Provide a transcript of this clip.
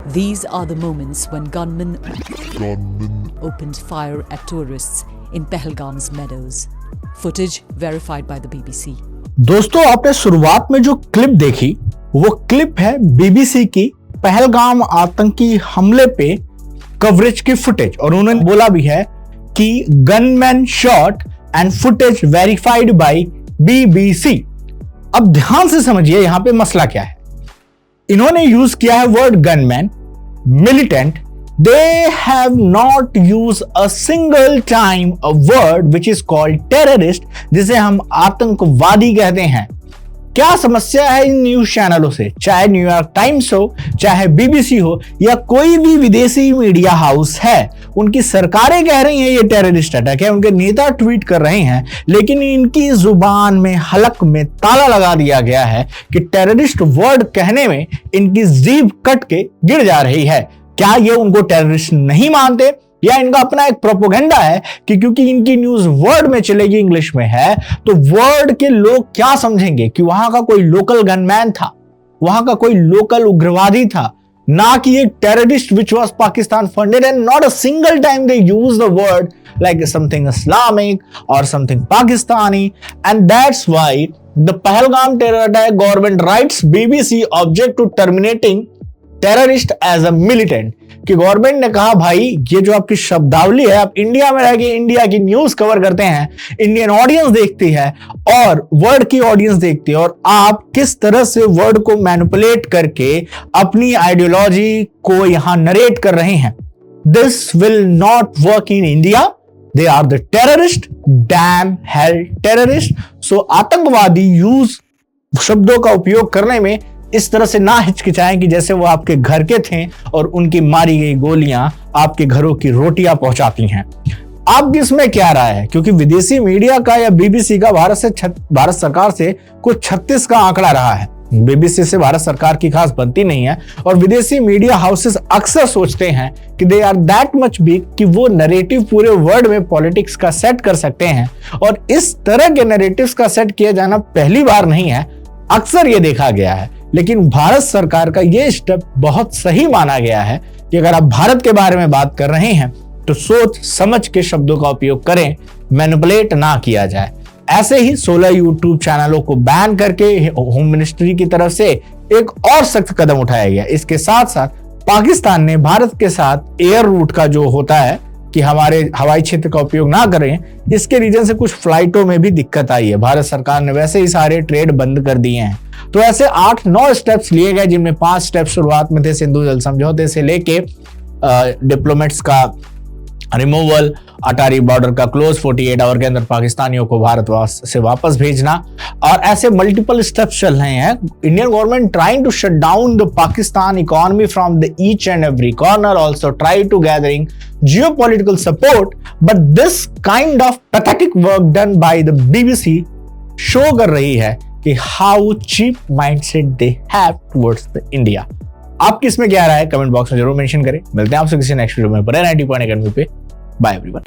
These are the moments when gunmen opened fire at tourists in Pahalgam's meadows. Footage verified by the BBC. दोस्तों, आपने शुरुआत में जो clip देखी वो क्लिप है बीबीसी की पहलगाम आतंकी हमले पे कवरेज की फुटेज, और उन्होंने बोला भी है कि gunman shot and footage verified bye BBC. अब ध्यान से समझिए यहां पे मसला क्या है। इन्होंने यूज किया है word gunman, militant. They have not used a single time a word which is called terrorist, जिसे हम आतंकवादी कहते हैं। क्या समस्या है इन न्यूज चैनलों से, चाहे न्यूयॉर्क टाइम्स हो, चाहे बीबीसी हो, या कोई भी विदेशी मीडिया हाउस है, उनकी सरकारें कह रही हैं ये टेररिस्ट अटैक है, उनके नेता ट्वीट कर रहे हैं, लेकिन इनकी जुबान में हलक में ताला लगा दिया गया है कि टेररिस्ट वर्ड कहने में इनकी जीभ कट के गिर जा रही है। क्या ये उनको टेररिस्ट नहीं मानते, या इनका अपना एक प्रोपोगेंडा है कि क्योंकि इनकी न्यूज वर्ड में चलेगी, इंग्लिश में है, तो वर्ड के लोग क्या समझेंगे कि वहां का कोई लोकल गनमैन था, वहां का कोई लोकल उग्रवादी था, ना कि एक terrorist which was Pakistan funded, and not a single time they use the word like something Islamic और something Pakistani. And that's why the Pahalgam terror attack government writes BBC object to terminating terrorist as a militant, कि गवर्नमेंट ने कहा भाई ये जो आपकी शब्दावली है, आप इंडिया में रह के इंडिया की न्यूज कवर करते हैं, इंडियन ऑडियंस देखती है और वर्ड की ऑडियंस देखती है, और आप किस तरह से वर्ड को मैनिपुलेट करके अपनी आइडियोलॉजी को यहां नरेट कर रहे हैं। This will not work in India, they are the terrorist, damn hell terrorist. So आतंकवादी यूज शब्दों का उपयोग करने में इस तरह से ना हिचकिचाएं कि जैसे वो आपके घर के थे और उनकी मारी गई गोलियां आपके घरों की रोटियां पहुंचाती हैं। अब इसमें क्या राय है, क्योंकि विदेशी मीडिया का या बीबीसी का भारत सरकार से कुछ 36 का आंकड़ा रहा है। बीबीसी से भारत सरकार की खास बनती नहीं है, और विदेशी मीडिया हाउसेस अक्सर सोचते हैं कि they are that much big कि वो नैरेटिव पूरे वर्ल्ड में पॉलिटिक्स का सेट कर सकते हैं, और इस तरह के नैरेटिव्स का सेट किया जाना पहली बार नहीं है, अक्सर ये देखा गया है। लेकिन भारत सरकार का ये स्टेप बहुत सही माना गया है कि अगर आप भारत के बारे में बात कर रहे हैं तो सोच समझ के शब्दों का उपयोग करें, मैनिपुलेट ना किया जाए। ऐसे ही 16 यूट्यूब चैनलों को बैन करके होम मिनिस्ट्री की तरफ से एक और सख्त कदम उठाया गया। इसके साथ साथ पाकिस्तान ने भारत के साथ एयर रूट का जो होता है कि हमारे हवाई क्षेत्र का उपयोग ना करें, इसके रीजन से कुछ फ्लाइटों में भी दिक्कत आई है। भारत सरकार ने वैसे ही सारे ट्रेड बंद कर दिए हैं। तो ऐसे 8-9 स्टेप्स लिए गए, जिनमें 5 स्टेप शुरुआत में थे, सिंधु जल समझौते से लेके डिप्लोमेट्स का रिमूवल, अटारी बॉर्डर का क्लोज 48 आवर के अंदर पाकिस्तानियों को भारत से वापस भेजना, और ऐसे मल्टीपल स्टेप्स चल रहे हैं। Indian government trying to shut down the Pakistan economy from the each and every corner, also try to gathering geopolitical support, but this kind of pathetic work done by the BBC show कर रही है कि how cheap mindset they have towards the India. आपकी इसमें क्या राय है, comment box में जरूर मेंशन करें। मिलते हैं आपसे किसी नेक्स्ट वीडियो में। पर 90.1 पे बाय एवरीवन।